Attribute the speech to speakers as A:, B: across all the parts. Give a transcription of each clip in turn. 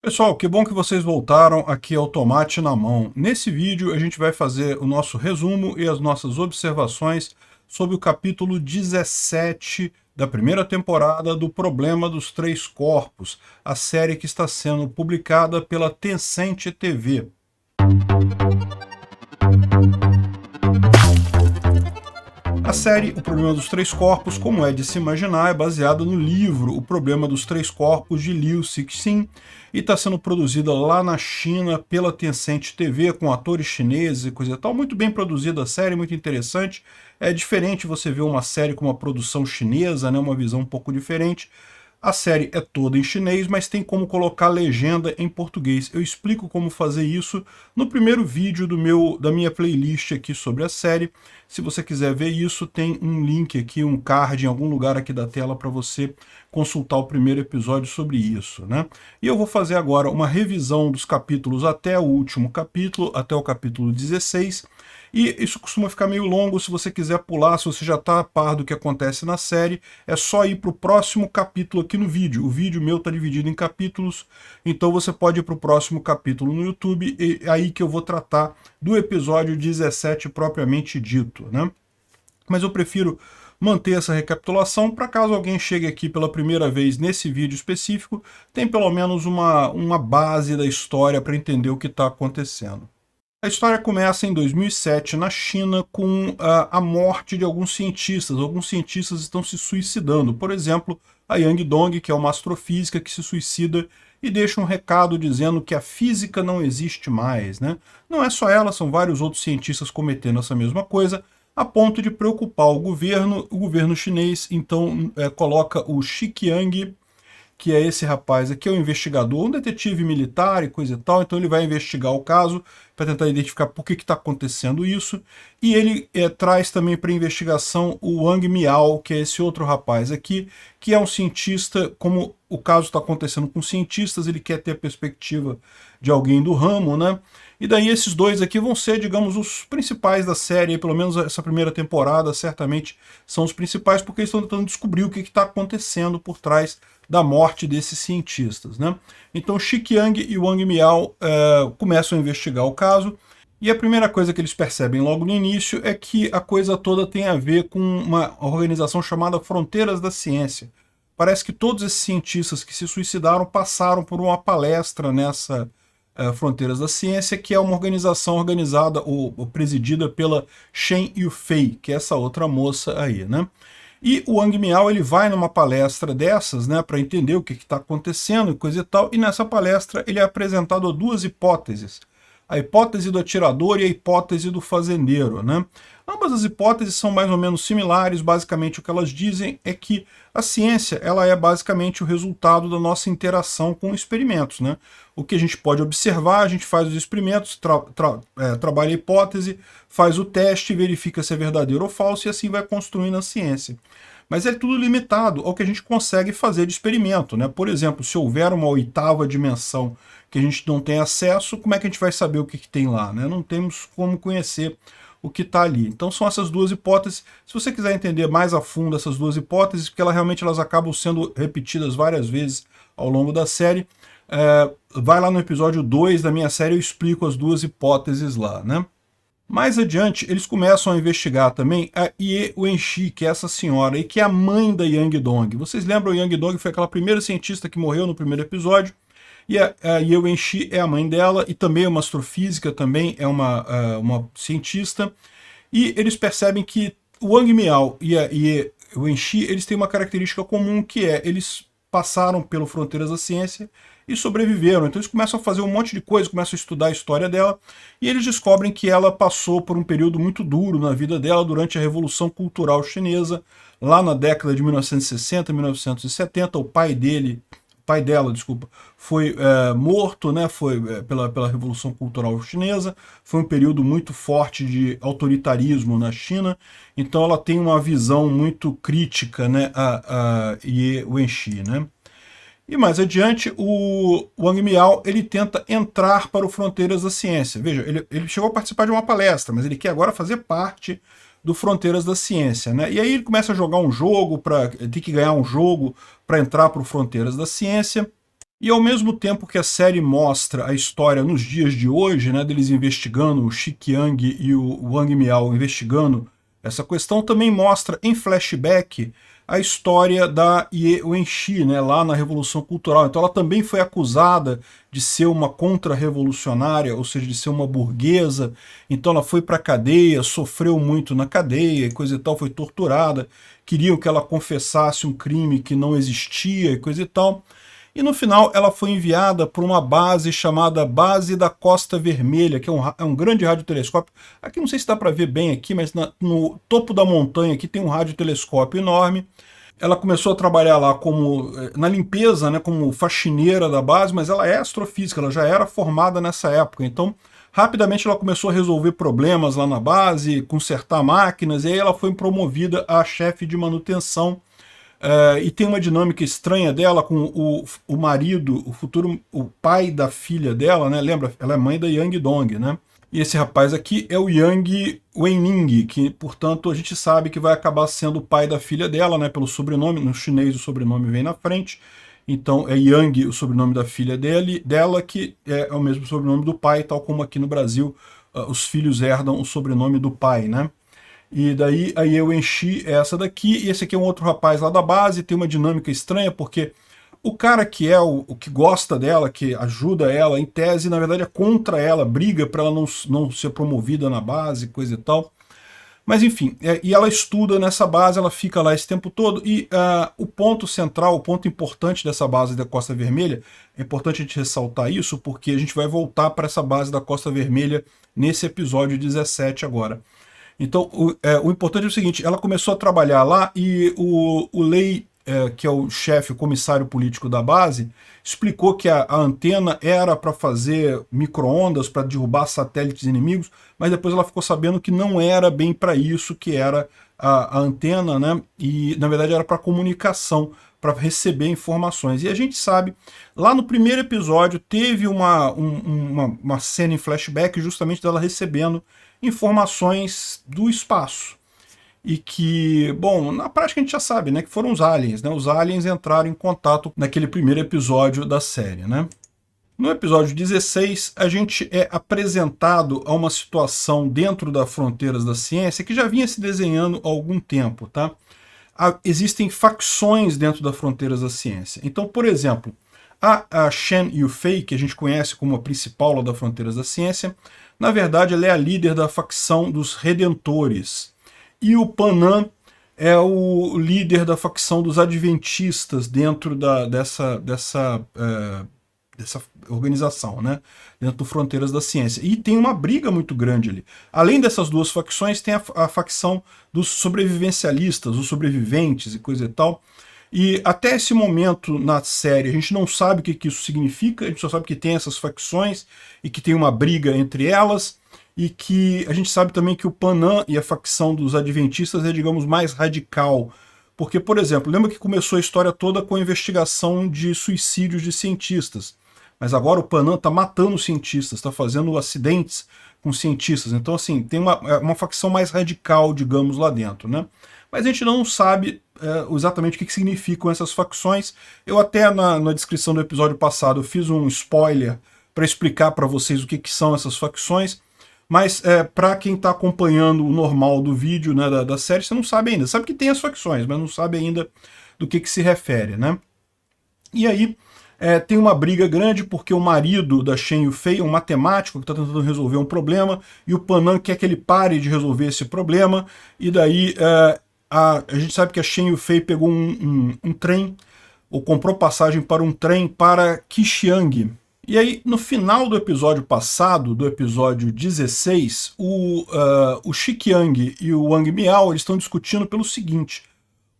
A: Pessoal, que bom que vocês voltaram. Aqui é o Tomate na Mão. Nesse vídeo a gente vai fazer o nosso resumo e as nossas observações sobre o capítulo 17 da primeira temporada do Problema dos Três Corpos, a série que está sendo publicada pela Tencent TV. A série O Problema dos Três Corpos, como é de se imaginar, é baseada no livro O Problema dos Três Corpos, de Liu Cixin, e está sendo produzida lá na China pela Tencent TV, com atores chineses e coisa e tal. Muito bem produzida a série, muito interessante. É diferente você ver uma série com uma produção chinesa, né, uma visão um pouco diferente. A série é toda em chinês, mas tem como colocar legenda em português. Eu explico como fazer isso no primeiro vídeo da minha playlist aqui sobre a série. Se você quiser ver isso, tem um link aqui, um card em algum lugar aqui da tela para você consultar o primeiro episódio sobre isso, né? E eu vou fazer agora uma revisão dos capítulos até o último capítulo, até o capítulo 16. E isso costuma ficar meio longo. Se você quiser pular, se você já está a par do que acontece na série, é só ir para o próximo capítulo aqui no vídeo. O vídeo meu está dividido em capítulos, então você pode ir para o próximo capítulo no YouTube, e é aí que eu vou tratar do episódio 17 propriamente dito, né? Mas eu prefiro manter essa recapitulação para caso alguém chegue aqui pela primeira vez nesse vídeo específico, tem pelo menos uma base da história para entender o que está acontecendo. A história começa em 2007 na China com a morte de alguns cientistas. Alguns cientistas estão se suicidando. Por exemplo, a Yang Dong, que é uma astrofísica que se suicida e deixa um recado dizendo que a física não existe mais, né? Não é só ela, são vários outros cientistas cometendo essa mesma coisa, a ponto de preocupar o governo. O governo chinês, então, coloca o Xi Qiang, que é esse rapaz aqui, é um investigador, um detetive militar e coisa e tal, então ele vai investigar o caso para tentar identificar por que está acontecendo isso, e ele traz também para investigação o Wang Miao, que é esse outro rapaz aqui, que é um cientista. Como o caso está acontecendo com cientistas, ele quer ter a perspectiva de alguém do ramo, né? E daí esses dois aqui vão ser, digamos, os principais da série, pelo menos essa primeira temporada, certamente são os principais, porque eles estão tentando descobrir o que está acontecendo por trás da morte desses cientistas, né? Então Xi Qiang e Wang Miao começam a investigar o caso, e a primeira coisa que eles percebem logo no início é que a coisa toda tem a ver com uma organização chamada Fronteiras da Ciência. Parece que todos esses cientistas que se suicidaram passaram por uma palestra nessa Fronteiras da Ciência, que é uma organização organizada ou presidida pela Shen Yufei, que é essa outra moça aí, né? E o Wang Miao, ele vai numa palestra dessas, né, para entender o que está acontecendo e coisa e tal, e nessa palestra ele é apresentado a duas hipóteses: a hipótese do atirador e a hipótese do fazendeiro, né? Ambas as hipóteses são mais ou menos similares. Basicamente o que elas dizem é que a ciência, ela é basicamente o resultado da nossa interação com experimentos, né? O que a gente pode observar, a gente faz os experimentos, trabalha a hipótese, faz o teste, verifica se é verdadeiro ou falso, e assim vai construindo a ciência. Mas é tudo limitado ao que a gente consegue fazer de experimento, né? Por exemplo, se houver uma oitava dimensão que a gente não tem acesso, como é que a gente vai saber o que tem lá, né? Não temos como conhecer o que está ali. Então são essas duas hipóteses. Se você quiser entender mais a fundo essas duas hipóteses, porque elas acabam sendo repetidas várias vezes ao longo da série, vai lá no episódio 2 da minha série, eu explico as duas hipóteses lá, né? Mais adiante, eles começam a investigar também a Ye Wenxi, que é essa senhora, e que é a mãe da Yang Dong. Vocês lembram, Yang Dong foi aquela primeira cientista que morreu no primeiro episódio, e a Ye Wenxi é a mãe dela, e também é uma astrofísica, também é uma cientista. E eles percebem que o Wang Miao e a Ye Wenxi, eles têm uma característica comum, que é eles passaram pelo Fronteiras da Ciência e sobreviveram. Então eles começam a fazer um monte de coisa, começam a estudar a história dela, e eles descobrem que ela passou por um período muito duro na vida dela durante a Revolução Cultural Chinesa, lá na década de 1960, 1970. O pai dela, foi morto, né, pela Revolução Cultural Chinesa. Foi um período muito forte de autoritarismo na China, então ela tem uma visão muito crítica, né, a Ye Wenxi, né? E mais adiante, o Wang Miao, ele tenta entrar para o Fronteiras da Ciência. Veja, ele chegou a participar de uma palestra, mas ele quer agora fazer parte do Fronteiras da Ciência, né? E aí ele começa a jogar um jogo, tem que ganhar um jogo para entrar para o Fronteiras da Ciência. E ao mesmo tempo que a série mostra a história nos dias de hoje, né, deles investigando, o Shik Yang e o Wang Miao investigando essa questão, também mostra em flashback a história da Ye Wenxi, né, lá na Revolução Cultural. Então ela também foi acusada de ser uma contra-revolucionária, ou seja, de ser uma burguesa. Então ela foi para a cadeia, sofreu muito na cadeia e coisa e tal, foi torturada. Queriam que ela confessasse um crime que não existia e coisa e tal. E no final ela foi enviada para uma base chamada Base da Costa Vermelha, que é um grande radiotelescópio. Aqui não sei se dá para ver bem aqui, mas no topo da montanha aqui tem um radiotelescópio enorme. Ela começou a trabalhar lá como na limpeza, né, como faxineira da base, mas ela é astrofísica, ela já era formada nessa época. Então, rapidamente ela começou a resolver problemas lá na base, consertar máquinas, e aí ela foi promovida a chefe de manutenção. E tem uma dinâmica estranha dela com o marido, o pai da filha dela, né? Lembra? Ela é mãe da Yang Dong, né? E esse rapaz aqui é o Yang Wenning, que, portanto, a gente sabe que vai acabar sendo o pai da filha dela, né? Pelo sobrenome, no chinês o sobrenome vem na frente. Então é Yang o sobrenome da filha dela, que é o mesmo sobrenome do pai, tal como aqui no Brasil os filhos herdam o sobrenome do pai, né? E daí aí eu enchi essa daqui, e esse aqui é um outro rapaz lá da base, tem uma dinâmica estranha, porque o cara que é o que gosta dela, que ajuda ela, em tese, na verdade é contra ela, briga para ela não ser promovida na base, coisa e tal. Mas enfim, e ela estuda nessa base, ela fica lá esse tempo todo, e o ponto central, o ponto importante dessa base da Costa Vermelha, é importante a gente ressaltar isso, porque a gente vai voltar para essa base da Costa Vermelha nesse episódio 17 agora. Então, o importante é o seguinte, ela começou a trabalhar lá e o Lei, que é o chefe, o comissário político da base, explicou que a antena era para fazer micro-ondas, para derrubar satélites inimigos, mas depois ela ficou sabendo que não era bem para isso que era a antena, né? E na verdade era para comunicação, para receber informações. E a gente sabe, lá no primeiro episódio teve uma cena em flashback justamente dela recebendo informações do espaço. E que, bom, na prática a gente já sabe, né, que foram os aliens, né? Os aliens entraram em contato naquele primeiro episódio da série, né? No episódio 16, a gente é apresentado a uma situação dentro das fronteiras da ciência que já vinha se desenhando há algum tempo, tá? Existem facções dentro das fronteiras da ciência. Então, por exemplo, a Shen Yufei, que a gente conhece como a principal lá das fronteiras da ciência, na verdade ela é a líder da facção dos Redentores. E o Panam é o líder da facção dos Adventistas dentro dessa organização, né? Dentro do Fronteiras da Ciência. E tem uma briga muito grande ali. Além dessas duas facções, tem a facção dos sobrevivencialistas, os sobreviventes e coisa e tal. E até esse momento na série a gente não sabe o que isso significa, a gente só sabe que tem essas facções e que tem uma briga entre elas, e que a gente sabe também que o Panam e a facção dos Adventistas é, digamos, mais radical. Porque, por exemplo, lembra que começou a história toda com a investigação de suicídios de cientistas, mas agora o Panam está matando cientistas, está fazendo acidentes com cientistas. Então, assim, tem uma facção mais radical, digamos, lá dentro, né? Mas a gente não sabe exatamente o que significam essas facções. Eu até na descrição do episódio passado eu fiz um spoiler para explicar para vocês o que são essas facções, mas para quem está acompanhando o normal do vídeo, né, da série, você não sabe ainda. Sabe que tem as facções, mas não sabe ainda do que se refere, né? E aí tem uma briga grande porque o marido da Shen Yufei é um matemático que está tentando resolver um problema, e o Panam quer que ele pare de resolver esse problema, e daí a gente sabe que a Shen Yufei pegou um trem, ou comprou passagem para um trem para Qixiang. E aí, no final do episódio passado, do episódio 16, o Shik Yang e o Wang Miao eles estão discutindo pelo seguinte.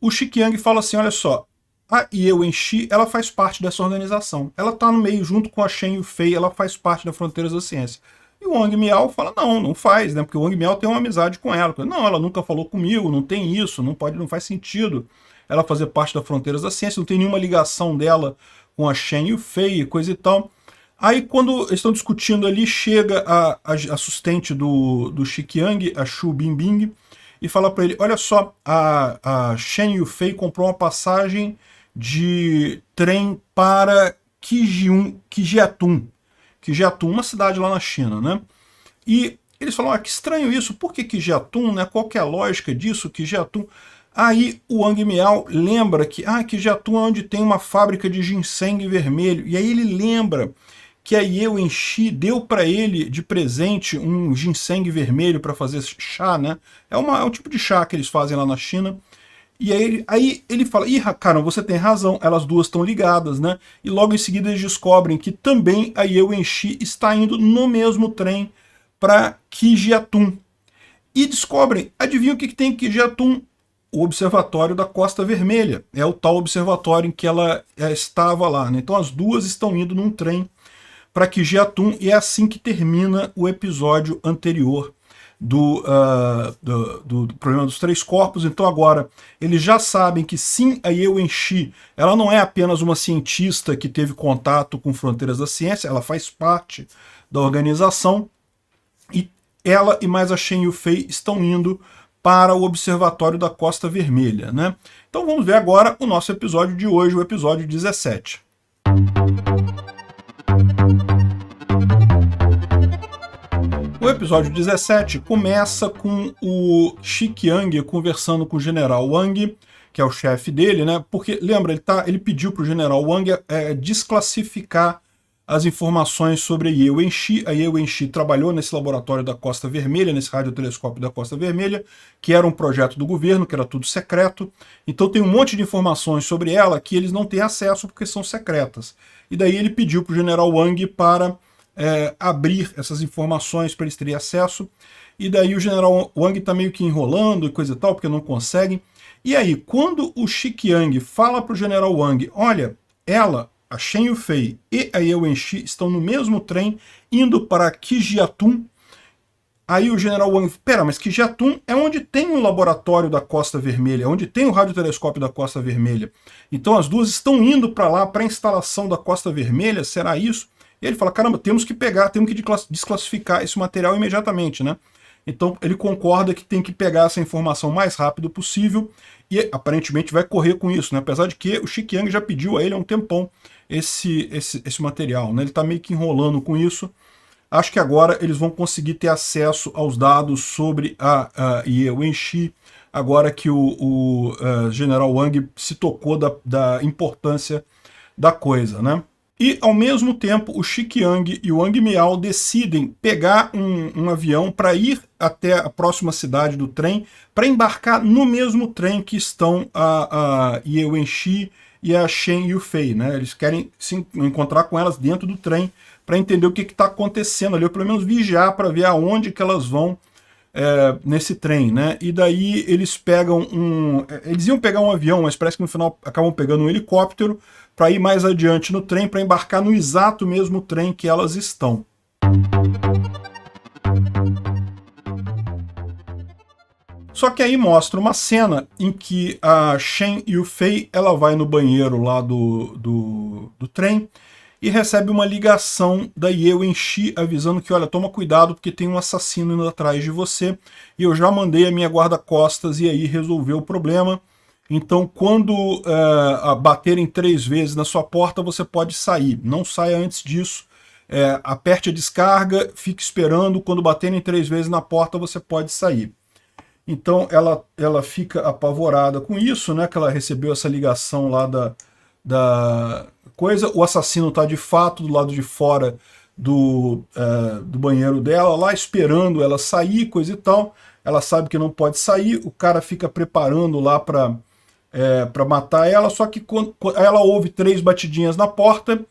A: O Shik Yang fala assim, olha só, a Ye Wenxi, ela faz parte dessa organização. Ela está no meio, junto com a Shen Yufei, ela faz parte das Fronteiras da Ciência. E o Wang Miao fala, não faz, né? Porque o Wang Miao tem uma amizade com ela. Não, ela nunca falou comigo, não tem isso, não faz sentido ela fazer parte das Fronteiras da Ciência, não tem nenhuma ligação dela com a Shen Yufei e coisa e tal. Aí, quando eles estão discutindo ali, chega a assistente do Shik Yang, a Xu Bingbing, e fala para ele, olha só, a Shen Yufei comprou uma passagem de trem para Qijiatun, uma cidade lá na China, né? E eles falam, que estranho isso, por que Qijiatun, né? Qual que é a lógica disso, Qijiatun? Aí o Wang Miao lembra que Qijiatun é onde tem uma fábrica de ginseng vermelho, e aí ele lembra que a Ye Wenxi deu para ele de presente um ginseng vermelho para fazer chá, né? É um tipo de chá que eles fazem lá na China. E aí ele fala, cara, você tem razão, elas duas estão ligadas, né? E logo em seguida eles descobrem que também a Ye Wenxi está indo no mesmo trem para Qijiatun. E descobrem, adivinha o que tem em Qijiatun? O Observatório da Costa Vermelha. É o tal observatório em que ela estava lá, né? Então as duas estão indo num trem para Qijiatun, e é assim que termina o episódio anterior do problema dos três corpos. Então agora eles já sabem que sim, a Ye Wenxi, ela não é apenas uma cientista que teve contato com Fronteiras da Ciência, ela faz parte da organização, e ela e mais a Shen Yufei estão indo para o Observatório da Costa Vermelha, né? Então vamos ver agora o nosso episódio de hoje, o episódio 17. O episódio 17 começa com o Shi Qiang conversando com o General Wang, que é o chefe dele, né? Porque, lembra, ele pediu para o General Wang desclassificar as informações sobre a Ye Wenxi. A Ye Wenxi trabalhou nesse laboratório da Costa Vermelha, nesse radiotelescópio da Costa Vermelha, que era um projeto do governo, que era tudo secreto. Então tem um monte de informações sobre ela que eles não têm acesso porque são secretas. E daí ele pediu para o General Wang para abrir essas informações para eles terem acesso. E daí o General Wang está meio que enrolando e coisa e tal, porque não conseguem. E aí, quando o Shi Qiang fala para o General Wang, olha, a Shen Yufei e a Ye Wenxi estão no mesmo trem indo para Qijiatun. Aí o General Wang, mas Qijiatun é onde tem o laboratório da Costa Vermelha, onde tem o radiotelescópio da Costa Vermelha. Então as duas estão indo para lá, para a instalação da Costa Vermelha, será isso? E ele fala, caramba, temos que desclassificar esse material imediatamente, né? Então ele concorda que tem que pegar essa informação o mais rápido possível e aparentemente vai correr com isso, né? Apesar de que o Shi Qiang já pediu a ele há um tempão esse material, né? Ele está meio que enrolando com isso. Acho que agora eles vão conseguir ter acesso aos dados sobre a Ye Wenxi, agora que o General Wang se tocou da importância da coisa, né? E, ao mesmo tempo, o Shi Qiang e o Wang Miao decidem pegar um avião para ir até a próxima cidade do trem, para embarcar no mesmo trem que estão a Ye Wenxi e a Shen Yufei, né? Eles querem se encontrar com elas dentro do trem para entender o que está acontecendo ali, ou pelo menos vigiar para ver aonde que elas vão nesse trem, né? E daí eles eles iam pegar um avião, mas parece que no final acabam pegando um helicóptero para ir mais adiante no trem, para embarcar no exato mesmo trem que elas estão. Só que aí mostra uma cena em que a Shen Yufei, ela vai no banheiro lá do trem e recebe uma ligação da Ye Wenxi avisando que, olha, toma cuidado porque tem um assassino indo atrás de você, e eu já mandei a minha guarda-costas e aí resolveu o problema. Então, quando baterem 3 vezes na sua porta, você pode sair. Não saia antes disso. Aperte a descarga, fique esperando. Quando baterem 3 vezes na porta, você pode sair. Então, ela fica apavorada com isso, né? Que ela recebeu essa ligação lá da coisa. O assassino está, de fato, do lado de fora do banheiro dela, lá esperando ela sair, coisa e tal. Ela sabe que não pode sair. O cara fica preparando lá para matar ela, só que quando ela ouve 3 batidinhas na porta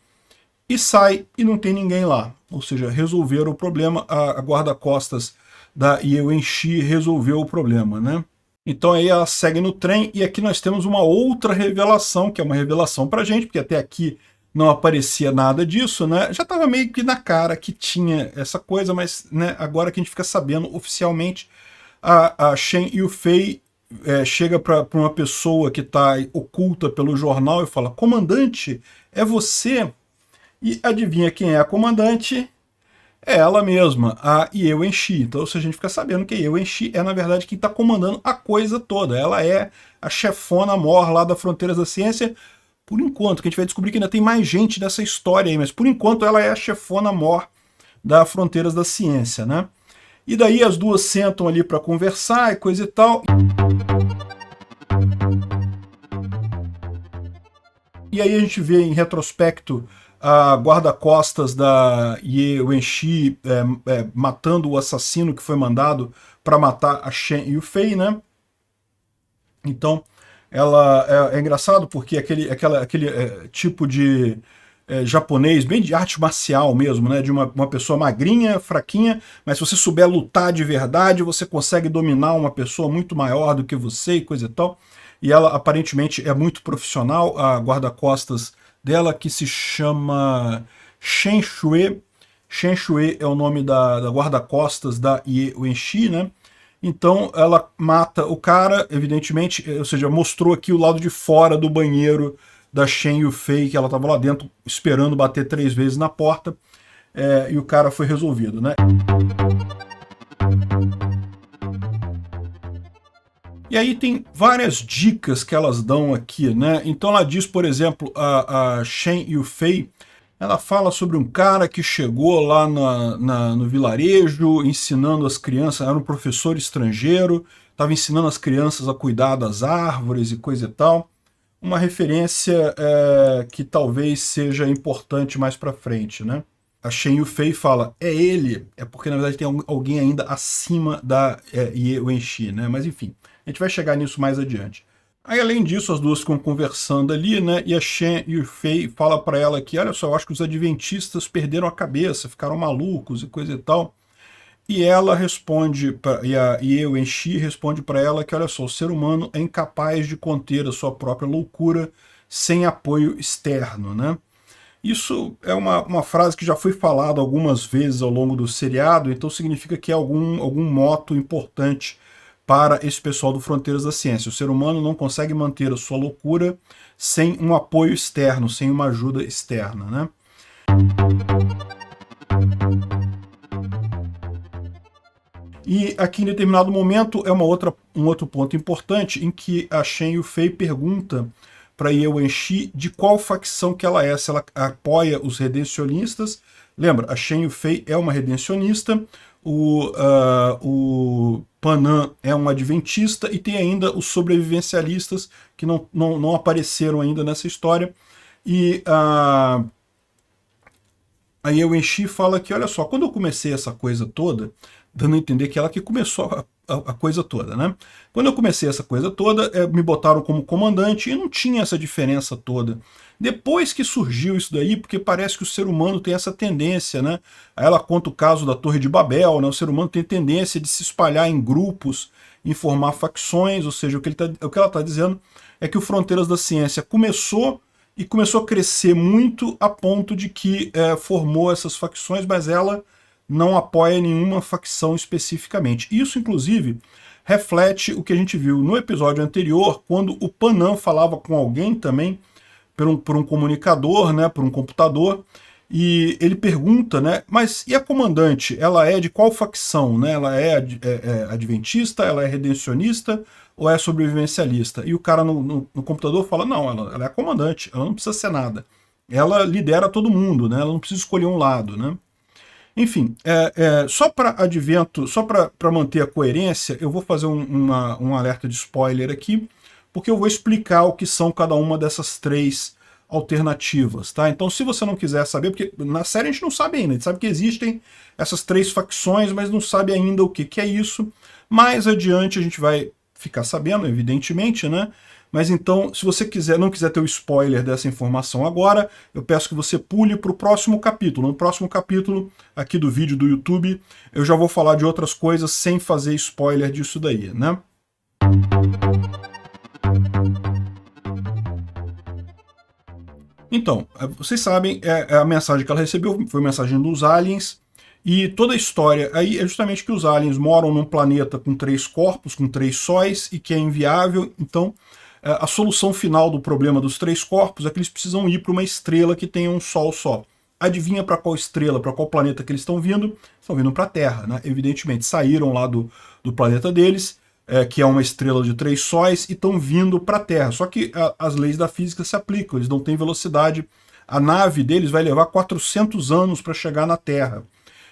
A: e sai e não tem ninguém lá. Ou seja, resolveram o problema, a guarda-costas da Ye Wenxi resolveu o problema, né? Então aí ela segue no trem, e aqui nós temos uma outra revelação, que é uma revelação pra gente, porque até aqui não aparecia nada disso, né? Já estava meio que na cara que tinha essa coisa, mas, né, agora que a gente fica sabendo oficialmente, a Shen Yufei chega para uma pessoa que está oculta pelo jornal e fala, comandante, é você? E adivinha quem é a comandante? É ela mesma, a Ye Wenxi. Então, a gente fica sabendo que a Ye Wenxi é, na verdade, quem está comandando a coisa toda. Ela é a chefona mor lá da Fronteiras da Ciência, Por enquanto, que a gente vai descobrir que ainda tem mais gente nessa história aí, mas por enquanto ela é a chefona mor da Fronteiras da Ciência, né? E daí as duas sentam ali para conversar e coisa e tal. E aí a gente vê em retrospecto a guarda-costas da Ye Wenxi matando o assassino que foi mandado para matar a Shen Yufei, né? Então, ela é engraçado porque aquele tipo de japonês, bem de arte marcial mesmo, né? De uma pessoa magrinha, fraquinha, mas se você souber lutar de verdade, você consegue dominar uma pessoa muito maior do que você e coisa e tal. E ela aparentemente é muito profissional, a guarda-costas dela, que se chama Shen Shui. Shen Shui é o nome da guarda-costas da Ye Wenxi, né? Então ela mata o cara, evidentemente, ou seja, mostrou aqui o lado de fora do banheiro da Shen Yufei, que ela estava lá dentro esperando bater 3 vezes na porta, e o cara foi resolvido, né? E aí tem várias dicas que elas dão aqui, né? Então ela diz, por exemplo, a Shen Yufei, ela fala sobre um cara que chegou lá no vilarejo, ensinando as crianças, era um professor estrangeiro, estava ensinando as crianças a cuidar das árvores e coisa e tal. Uma referência que talvez seja importante mais para frente, né? A Shen Yufei fala, é ele, é porque na verdade tem alguém ainda acima da Ye Wenxi, né? Mas enfim, a gente vai chegar nisso mais adiante. Aí, além disso, as duas ficam conversando ali, né? E a Shen Yufei fala para ela que, olha só, eu acho que os adventistas perderam a cabeça, ficaram malucos e coisa e tal. E ela responde, e a Ye Wenxi responde para ela que, olha só, o ser humano é incapaz de conter a sua própria loucura sem apoio externo, né? Isso é uma frase que já foi falada algumas vezes ao longo do seriado, então significa que é algum moto importante para esse pessoal do Fronteiras da Ciência. O ser humano não consegue manter a sua loucura sem um apoio externo, sem uma ajuda externa, né? E aqui em determinado momento é um outro ponto importante em que a Shen Yufei pergunta para Ye Wenxi de qual facção que ela é, se ela apoia os redencionistas. Lembra, a Shen Yufei é uma redencionista, o Panam é um adventista e tem ainda os sobrevivencialistas que não apareceram ainda nessa história. E a Ye Wenxi fala que, olha só, quando eu comecei essa coisa toda, dando a entender que ela que começou a coisa toda, né? Quando eu comecei essa coisa toda, me botaram como comandante e não tinha essa diferença toda. Depois que surgiu isso daí, porque parece que o ser humano tem essa tendência, né? Aí ela conta o caso da Torre de Babel, né? O ser humano tem tendência de se espalhar em grupos, em formar facções, ou seja, o que ela está dizendo é que o Fronteiras da Ciência começou a crescer muito a ponto de que formou essas facções, mas ela não apoia nenhuma facção especificamente. Isso, inclusive, reflete o que a gente viu no episódio anterior, quando o Panam falava com alguém também, por um comunicador, né, por um computador, e ele pergunta, né, mas e a comandante, ela é de qual facção? Né? Ela é adventista, ela é redencionista ou é sobrevivencialista? E o cara no computador fala, não, ela é a comandante, ela não precisa ser nada. Ela lidera todo mundo, né? Ela não precisa escolher um lado, né? Enfim, só para advento, só para manter a coerência, eu vou fazer um alerta de spoiler aqui, porque eu vou explicar o que são cada uma dessas 3 alternativas, tá? Então, se você não quiser saber, porque na série a gente não sabe ainda, a gente sabe que existem essas 3 facções, mas não sabe ainda o que é isso. Mais adiante a gente vai ficar sabendo, evidentemente, né? Mas então, se você não quiser ter o spoiler dessa informação agora, eu peço que você pule para o próximo capítulo. No próximo capítulo aqui do vídeo do YouTube, eu já vou falar de outras coisas sem fazer spoiler disso daí, né? Então, vocês sabem, a mensagem que ela recebeu foi a mensagem dos aliens, e toda a história aí é justamente que os aliens moram num planeta com 3 corpos, com 3 sóis, e que é inviável, então a solução final do problema dos 3 corpos é que eles precisam ir para uma estrela que tenha um sol só. Adivinha para qual estrela, para qual planeta que eles estão vindo? Estão vindo para a Terra, né? Evidentemente, saíram lá do planeta deles, que é uma estrela de 3 sóis, e estão vindo para a Terra. Só que as leis da física se aplicam, eles não têm velocidade. A nave deles vai levar 400 anos para chegar na Terra.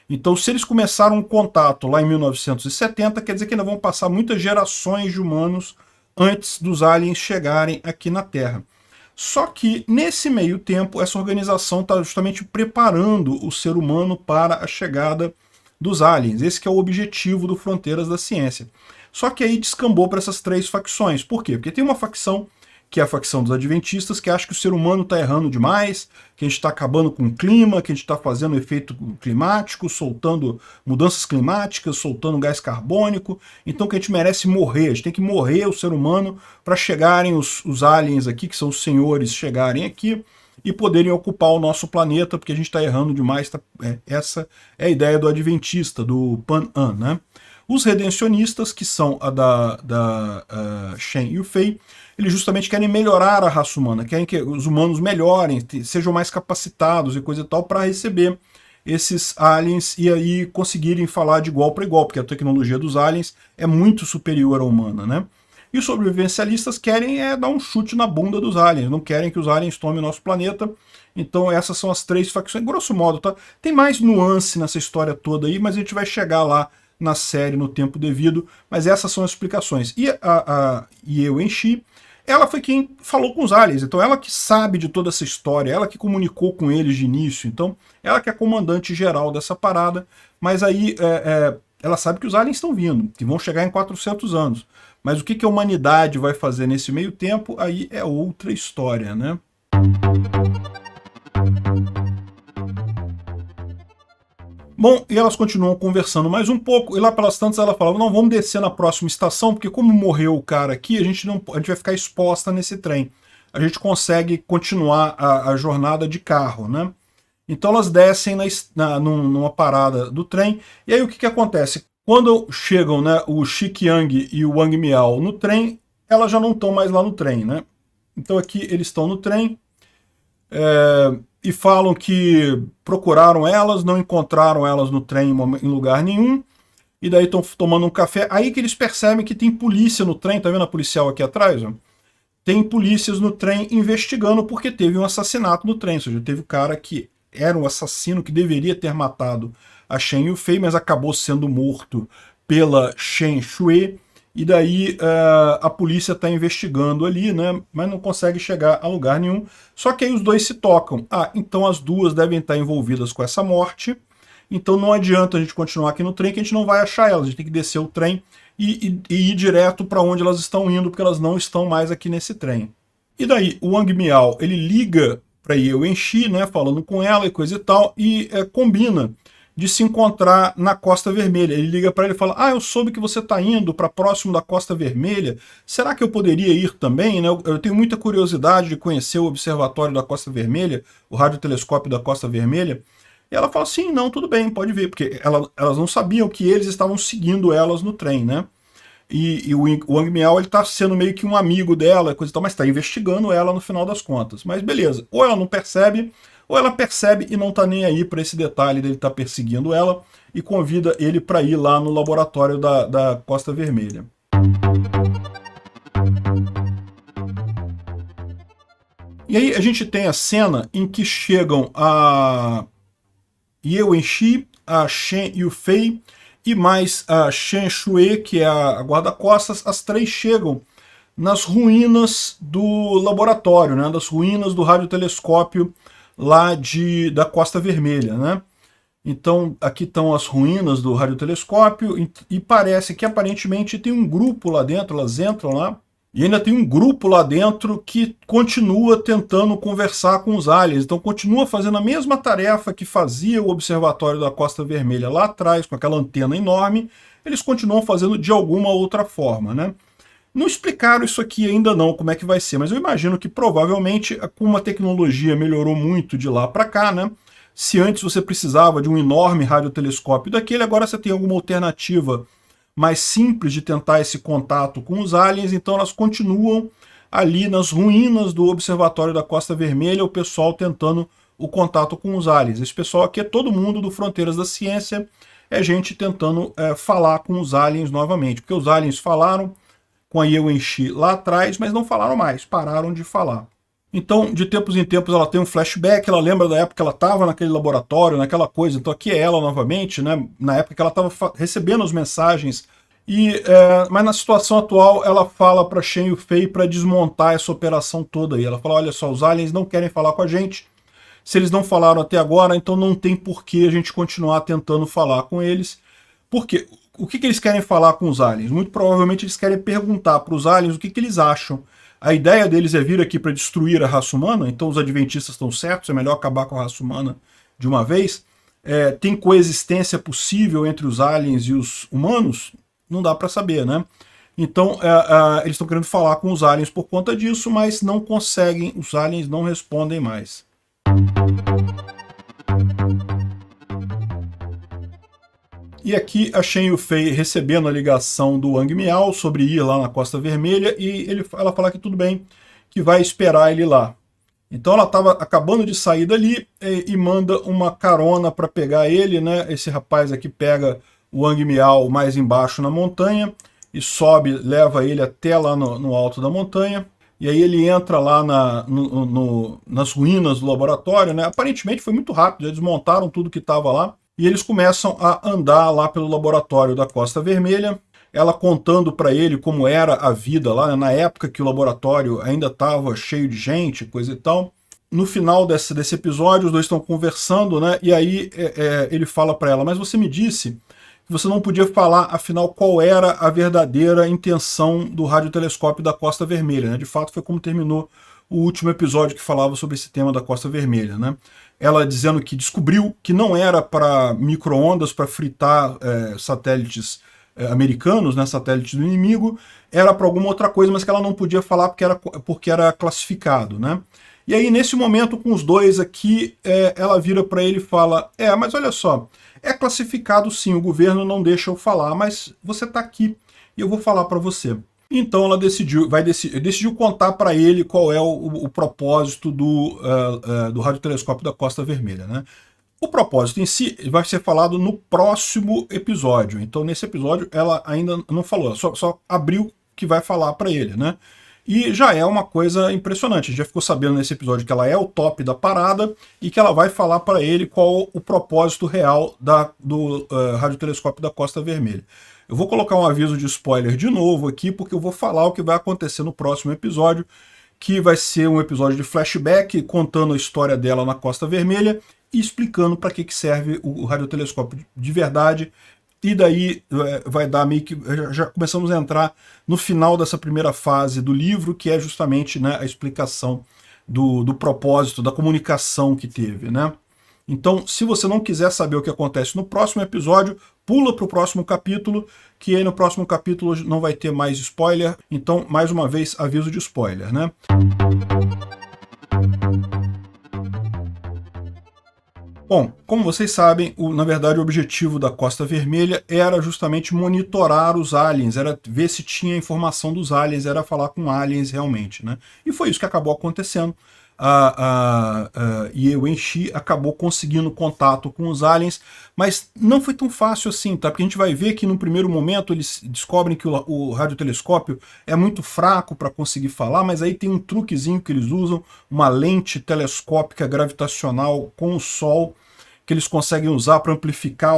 A: Então, se eles começaram um contato lá em 1970, quer dizer que ainda vão passar muitas gerações de humanos antes dos aliens chegarem aqui na Terra. Só que, nesse meio tempo, essa organização está justamente preparando o ser humano para a chegada dos aliens. Esse que é o objetivo do Fronteiras da Ciência. Só que aí descambou para essas 3 facções. Por quê? Porque tem uma facção, que é a facção dos adventistas, que acha que o ser humano está errando demais, que a gente está acabando com o clima, que a gente está fazendo efeito climático, soltando mudanças climáticas, soltando gás carbônico, então que a gente merece morrer, a gente tem que morrer o ser humano para chegarem os aliens aqui, que são os senhores, chegarem aqui e poderem ocupar o nosso planeta, porque a gente está errando demais. Essa é a ideia do adventista, do Pan-An, né? Os redencionistas, que são a da Shen e o Fei, eles justamente querem melhorar a raça humana, querem que os humanos melhorem, sejam mais capacitados e coisa e tal, para receber esses aliens e aí conseguirem falar de igual para igual, porque a tecnologia dos aliens é muito superior à humana, né? E os sobrevivencialistas querem dar um chute na bunda dos aliens, não querem que os aliens tomem o nosso planeta. Então essas são as 3 facções, grosso modo, tá? Tem mais nuance nessa história toda aí, mas a gente vai chegar lá na série no tempo devido, mas essas são as explicações. E a Ye Wenxi, ela foi quem falou com os aliens, então ela que sabe de toda essa história, ela que comunicou com eles de início, então ela que é a comandante geral dessa parada, mas aí ela sabe que os aliens estão vindo, que vão chegar em 400 anos. Mas o que a humanidade vai fazer nesse meio tempo, aí é outra história, né? Bom, e elas continuam conversando mais um pouco, e lá pelas tantas ela falava, não, vamos descer na próxima estação, porque como morreu o cara aqui, a gente vai ficar exposta nesse trem. A gente consegue continuar a jornada de carro, né? Então elas descem numa parada do trem, e aí o que acontece? Quando chegam, né, o Xiqiang e o Wang Miao no trem, elas já não estão mais lá no trem, né? Então aqui eles estão no trem, e falam que procuraram elas, não encontraram elas no trem em lugar nenhum, e daí estão tomando um café. Aí que eles percebem que tem polícia no trem, tá vendo a policial aqui atrás? Ó? Tem polícias no trem investigando porque teve um assassinato no trem, ou seja, teve o cara que era um assassino que deveria ter matado a Shen Yufei, mas acabou sendo morto pela Shen Shui, e daí a polícia está investigando ali, né, mas não consegue chegar a lugar nenhum. Só que aí os dois se tocam. Então as duas devem estar envolvidas com essa morte, então não adianta a gente continuar aqui no trem, que a gente não vai achar elas, a gente tem que descer o trem e ir direto para onde elas estão indo, porque elas não estão mais aqui nesse trem. E daí o Wang Miao, ele liga para Ye Wenxi, né, falando com ela e coisa e tal, e combina de se encontrar na Costa Vermelha. Ele liga para ele e fala, eu soube que você está indo para próximo da Costa Vermelha, será que eu poderia ir também? Né? Eu tenho muita curiosidade de conhecer o Observatório da Costa Vermelha, o radiotelescópio da Costa Vermelha. E ela fala, sim, não, tudo bem, pode vir, porque elas não sabiam que eles estavam seguindo elas no trem, né? E o Wang Miao está sendo meio que um amigo dela, coisa e tal, mas está investigando ela no final das contas. Mas beleza, ou ela não percebe, ou ela percebe e não está nem aí para esse detalhe dele estar perseguindo ela, e convida ele para ir lá no laboratório da Costa Vermelha. E aí a gente tem a cena em que chegam a Ye Wenxi, a Shen Yufei e mais a Shen Shui, que é a guarda-costas. As 3 chegam nas ruínas do laboratório, né, das ruínas do radiotelescópio lá da Costa Vermelha, né? Então aqui estão as ruínas do radiotelescópio e parece que aparentemente tem um grupo lá dentro, elas entram lá, e ainda tem um grupo lá dentro que continua tentando conversar com os aliens, então continua fazendo a mesma tarefa que fazia o Observatório da Costa Vermelha lá atrás, com aquela antena enorme, eles continuam fazendo de alguma outra forma, né? Não explicaram isso aqui ainda não, como é que vai ser, mas eu imagino que provavelmente, como a tecnologia melhorou muito de lá para cá, né? Se antes você precisava de um enorme radiotelescópio daquele, agora você tem alguma alternativa mais simples de tentar esse contato com os aliens, então elas continuam ali nas ruínas do Observatório da Costa Vermelha, o pessoal tentando o contato com os aliens. Esse pessoal aqui é todo mundo do Fronteiras da Ciência, é gente tentando falar com os aliens novamente, porque os aliens falaram com a Ye Wenxi lá atrás, mas não falaram mais, pararam de falar. Então, de tempos em tempos, ela tem um flashback, ela lembra da época que ela estava naquele laboratório, naquela coisa, então aqui é ela novamente, né? Na época que ela estava recebendo as mensagens. Mas na situação atual, ela fala para Shen Yufei para desmontar essa operação toda aí. Ela fala, olha só, os aliens não querem falar com a gente, se eles não falaram até agora, então não tem por que a gente continuar tentando falar com eles. Porque o que eles querem falar com os aliens? Muito provavelmente eles querem perguntar para os aliens o que eles acham. A ideia deles é vir aqui para destruir a raça humana, então os adventistas estão certos, é melhor acabar com a raça humana de uma vez. Tem coexistência possível entre os aliens e os humanos? Não dá para saber, né? Então, eles estão querendo falar com os aliens por conta disso, mas não conseguem, os aliens não respondem mais. E aqui a Shen Yufei recebendo a ligação do Wang Miao sobre ir lá na Costa Vermelha, e ela fala que tudo bem, que vai esperar ele lá. Então ela estava acabando de sair dali e manda uma carona para pegar ele, né? Esse rapaz aqui pega o Wang Miao mais embaixo na montanha e sobe, leva ele até lá no alto da montanha. E aí ele entra lá nas ruínas do laboratório, né? Aparentemente foi muito rápido, eles desmontaram tudo que estava lá. E eles começam a andar lá pelo laboratório da Costa Vermelha, ela contando para ele como era a vida lá, né, na época que o laboratório ainda estava cheio de gente, coisa e tal. No final desse episódio, os dois estão conversando, né, e aí ele fala para ela, mas você me disse que você não podia falar, afinal, qual era a verdadeira intenção do radiotelescópio da Costa Vermelha, né? De fato, foi como terminou o último episódio que falava sobre esse tema da Costa Vermelha, né? Ela dizendo que descobriu que não era para micro-ondas, para fritar satélites americanos, né, satélites do inimigo, era para alguma outra coisa, mas que ela não podia falar porque era classificado, né? E aí, nesse momento, com os dois aqui, ela vira para ele e fala, mas olha só, é classificado sim, o governo não deixa eu falar, mas você está aqui e eu vou falar para você. Então ela decidiu contar para ele qual é o propósito do radiotelescópio da Costa Vermelha, né? O propósito em si vai ser falado no próximo episódio. Então nesse episódio ela ainda não falou, só abriu que vai falar para ele, né? E já é uma coisa impressionante. A gente já ficou sabendo nesse episódio que ela é o top da parada e que ela vai falar para ele qual o propósito real do radiotelescópio da Costa Vermelha. Eu vou colocar um aviso de spoiler de novo aqui, porque eu vou falar o que vai acontecer no próximo episódio, que vai ser um episódio de flashback, contando a história dela na Costa Vermelha e explicando para que serve o radiotelescópio de verdade. E daí vai dar meio que... Já começamos a entrar no final dessa primeira fase do livro, que é justamente, né, a explicação do propósito, da comunicação que teve, né? Então, se você não quiser saber o que acontece no próximo episódio, pula para o próximo capítulo, que aí no próximo capítulo não vai ter mais spoiler. Então, mais uma vez, aviso de spoiler, né? Bom, como vocês sabem, na verdade o objetivo da Costa Vermelha era justamente monitorar os aliens, era ver se tinha informação dos aliens, era falar com aliens realmente, né? E foi isso que acabou acontecendo. A Ye Wenxi acabou conseguindo contato com os aliens, mas não foi tão fácil assim, tá? Porque a gente vai ver que no primeiro momento eles descobrem que o radiotelescópio é muito fraco para conseguir falar, mas aí tem um truquezinho que eles usam, uma lente telescópica gravitacional com o Sol, que eles conseguem usar para amplificar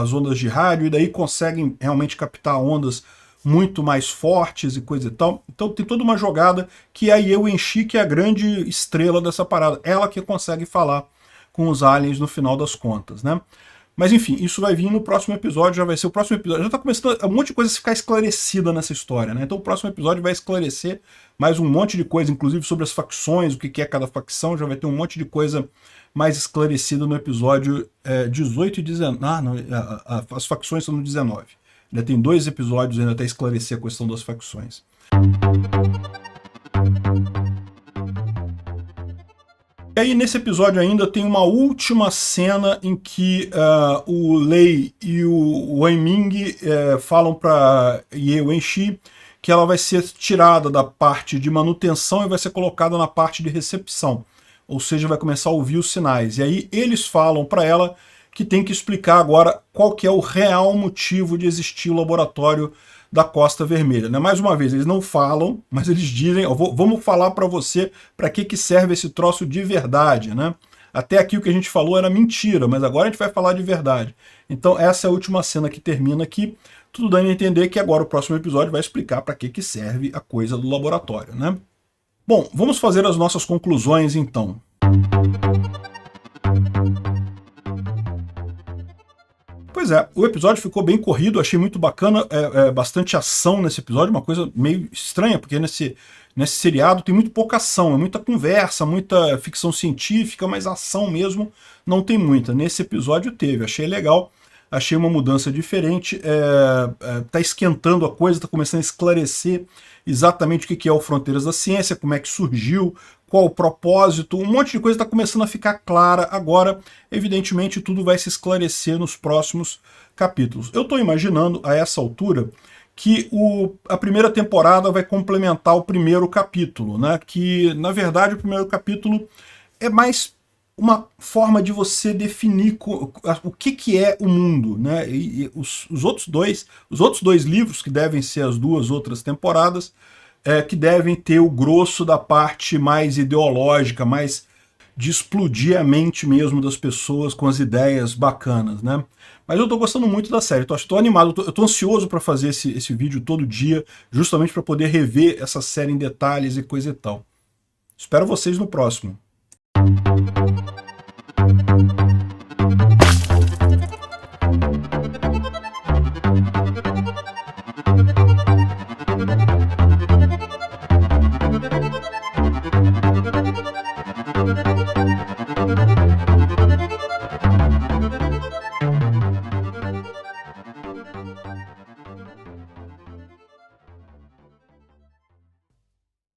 A: as ondas de rádio, e daí conseguem realmente captar ondas muito mais fortes e coisa e tal. Então tem toda uma jogada que é a Ye Wenxi, que é a grande estrela dessa parada. Ela que consegue falar com os aliens no final das contas, né? Mas enfim, isso vai vir no próximo episódio, já vai ser o próximo episódio. Já tá começando um monte de coisa a ficar esclarecida nessa história, né? Então o próximo episódio vai esclarecer mais um monte de coisa, inclusive sobre as facções, o que é cada facção, já vai ter um monte de coisa mais esclarecida no episódio 18 e 19. Não, as facções são no 19. Ainda tem 2 episódios ainda até esclarecer a questão das facções. E aí nesse episódio ainda tem uma última cena em que o Lei e o Wei Ming falam para Ye Wenxi que ela vai ser tirada da parte de manutenção e vai ser colocada na parte de recepção. Ou seja, vai começar a ouvir os sinais. E aí eles falam para ela que tem que explicar agora qual que é o real motivo de existir o laboratório da Costa Vermelha, né? Mais uma vez, eles não falam, mas eles dizem, vamos falar para você para que serve esse troço de verdade, né? Até aqui o que a gente falou era mentira, mas agora a gente vai falar de verdade. Então essa é a última cena que termina aqui, tudo dando a entender que agora o próximo episódio vai explicar para que serve a coisa do laboratório, né? Bom, vamos fazer as nossas conclusões então. Pois é, o episódio ficou bem corrido, achei muito bacana, bastante ação nesse episódio, uma coisa meio estranha, porque nesse seriado tem muito pouca ação, é muita conversa, muita ficção científica, mas ação mesmo não tem muita. Nesse episódio teve, achei legal, achei uma mudança diferente, tá esquentando a coisa, tá começando a esclarecer exatamente o que é o Fronteiras da Ciência, como é que surgiu, qual o propósito, um monte de coisa está começando a ficar clara agora. Evidentemente tudo vai se esclarecer nos próximos capítulos. Eu estou imaginando a essa altura que a primeira temporada vai complementar o primeiro capítulo, né? Que na verdade o primeiro capítulo é mais uma forma de você definir o que é o mundo, né? E os outros dois livros, que devem ser as duas outras temporadas, que devem ter o grosso da parte mais ideológica, mais de explodir a mente mesmo das pessoas com as ideias bacanas, né? Mas eu tô gostando muito da série, tô animado, eu tô ansioso para fazer esse vídeo todo dia, justamente para poder rever essa série em detalhes e coisa e tal. Espero vocês no próximo. Thank you.